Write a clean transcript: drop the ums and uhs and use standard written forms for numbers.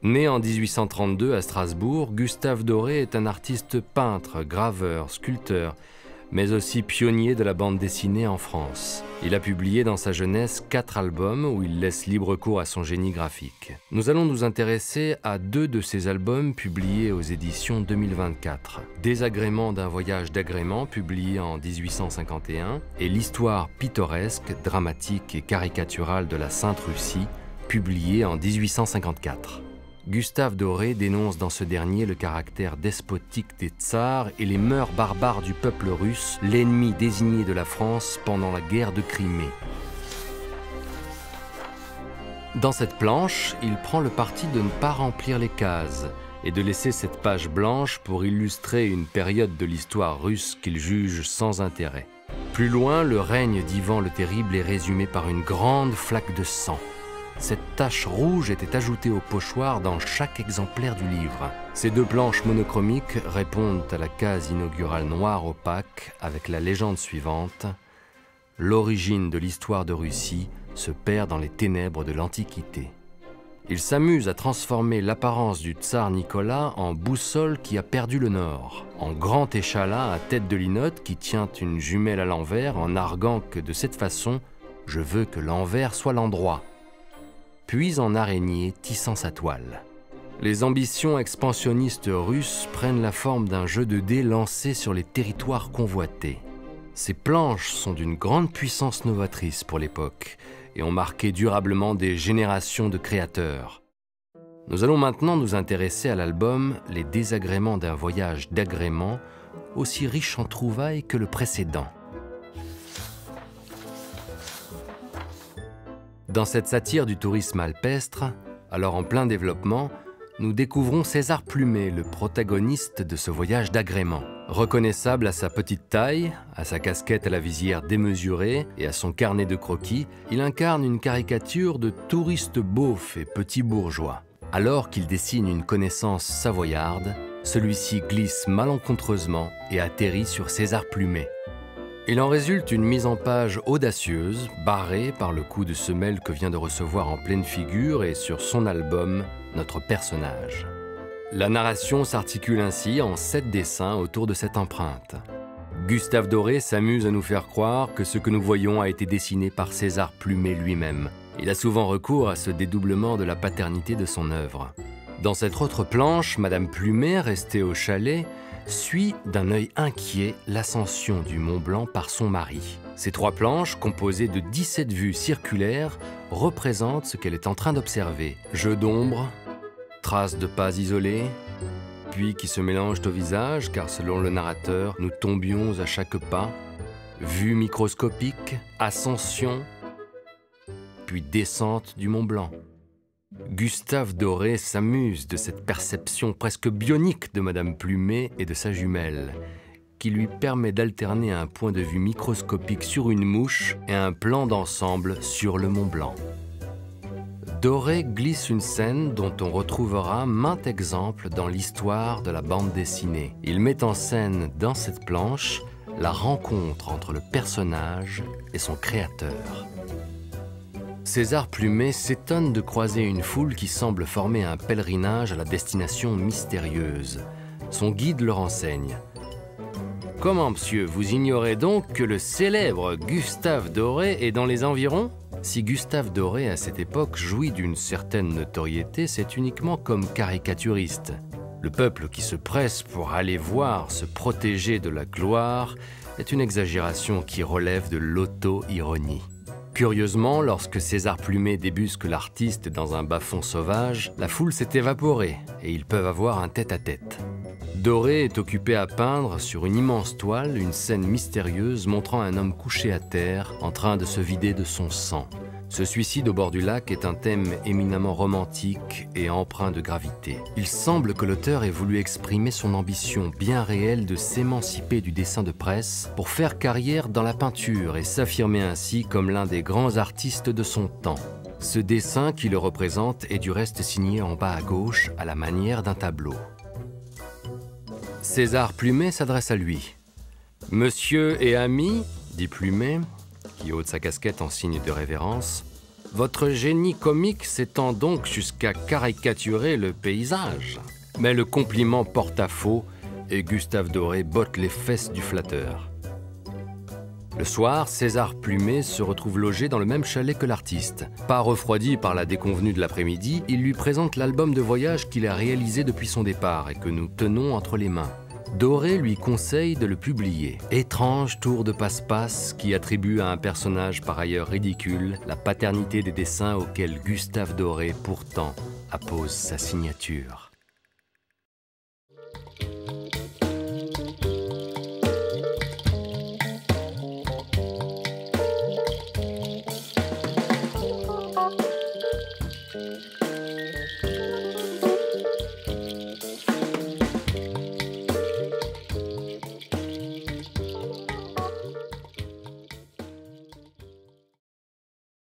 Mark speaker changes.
Speaker 1: Né en 1832 à Strasbourg, Gustave Doré est un artiste peintre, graveur, sculpteur, mais aussi pionnier de la bande dessinée en France. Il a publié dans sa jeunesse 4 albums où il laisse libre cours à son génie graphique. Nous allons nous intéresser à 2 de ces albums publiés aux éditions 2024. Désagrément d'un voyage d'agrément, publié en 1851, et L'histoire pittoresque, dramatique et caricaturale de la Sainte Russie, publié en 1854. Gustave Doré dénonce dans ce dernier le caractère despotique des tsars et les mœurs barbares du peuple russe, l'ennemi désigné de la France pendant la guerre de Crimée. Dans cette planche, il prend le parti de ne pas remplir les cases et de laisser cette page blanche pour illustrer une période de l'histoire russe qu'il juge sans intérêt. Plus loin, le règne d'Ivan le Terrible est résumé par une grande flaque de sang. Cette tache rouge était ajoutée au pochoir dans chaque exemplaire du livre. Ces 2 planches monochromiques répondent à la case inaugurale noire opaque avec la légende suivante: « L'origine de l'histoire de Russie se perd dans les ténèbres de l'Antiquité ». Il s'amuse à transformer l'apparence du tsar Nicolas en boussole qui a perdu le nord, en grand échalas à tête de linotte qui tient une jumelle à l'envers en arguant que de cette façon, je veux que l'envers soit l'endroit, puis en araignée tissant sa toile. Les ambitions expansionnistes russes prennent la forme d'un jeu de dés lancé sur les territoires convoités. Ces planches sont d'une grande puissance novatrice pour l'époque et ont marqué durablement des générations de créateurs. Nous allons maintenant nous intéresser à l'album « Les désagréments d'un voyage d'agrément », aussi riche en trouvailles que le précédent. Dans cette satire du tourisme alpestre, alors en plein développement, nous découvrons César Plumet, le protagoniste de ce voyage d'agrément. Reconnaissable à sa petite taille, à sa casquette à la visière démesurée et à son carnet de croquis, il incarne une caricature de touriste beauf et petit bourgeois. Alors qu'il dessine une connaissance savoyarde, celui-ci glisse malencontreusement et atterrit sur César Plumet. Il en résulte une mise en page audacieuse, barrée par le coup de semelle que vient de recevoir en pleine figure et sur son album, notre personnage. La narration s'articule ainsi en 7 dessins autour de cette empreinte. Gustave Doré s'amuse à nous faire croire que ce que nous voyons a été dessiné par César Plumet lui-même. Il a souvent recours à ce dédoublement de la paternité de son œuvre. Dans cette autre planche, Madame Plumet, restée au chalet, suit d'un œil inquiet l'ascension du Mont Blanc par son mari. Ces 3 planches, composées de 17 vues circulaires, représentent ce qu'elle est en train d'observer. Jeux d'ombre, traces de pas isolés, puis qui se mélangent au visage, car selon le narrateur, nous tombions à chaque pas, vue microscopique, ascension, puis descente du Mont Blanc. Gustave Doré s'amuse de cette perception presque bionique de Madame Plumet et de sa jumelle, qui lui permet d'alterner un point de vue microscopique sur une mouche et un plan d'ensemble sur le Mont Blanc. Doré glisse une scène dont on retrouvera maints exemples dans l'histoire de la bande dessinée. Il met en scène dans cette planche la rencontre entre le personnage et son créateur. César Plumet s'étonne de croiser une foule qui semble former un pèlerinage à la destination mystérieuse. Son guide le renseigne. « Comment, monsieur, vous ignorez donc que le célèbre Gustave Doré est dans les environs ?» Si Gustave Doré, à cette époque, jouit d'une certaine notoriété, c'est uniquement comme caricaturiste. Le peuple qui se presse pour aller voir se protéger de la gloire est une exagération qui relève de l'auto-ironie. Curieusement, lorsque César Plumet débusque l'artiste dans un bas-fond sauvage, la foule s'est évaporée et ils peuvent avoir un tête-à-tête. Doré est occupé à peindre sur une immense toile une scène mystérieuse montrant un homme couché à terre en train de se vider de son sang. Ce suicide au bord du lac est un thème éminemment romantique et empreint de gravité. Il semble que l'auteur ait voulu exprimer son ambition bien réelle de s'émanciper du dessin de presse pour faire carrière dans la peinture et s'affirmer ainsi comme l'un des grands artistes de son temps. Ce dessin qui le représente est du reste signé en bas à gauche à la manière d'un tableau. César Plumet s'adresse à lui. « Monsieur et ami, dit Plumet, qui ôte sa casquette en signe de révérence, Votre génie comique s'étend donc jusqu'à caricaturer le paysage. Mais le compliment porte à faux et Gustave Doré botte les fesses du flatteur. Le soir, César Plumet se retrouve logé dans le même chalet que l'artiste. Pas refroidi par la déconvenue de l'après-midi, il lui présente l'album de voyage qu'il a réalisé depuis son départ et que nous tenons entre les mains. Doré lui conseille de le publier. Étrange tour de passe-passe qui attribue à un personnage par ailleurs ridicule la paternité des dessins auxquels Gustave Doré pourtant appose sa signature.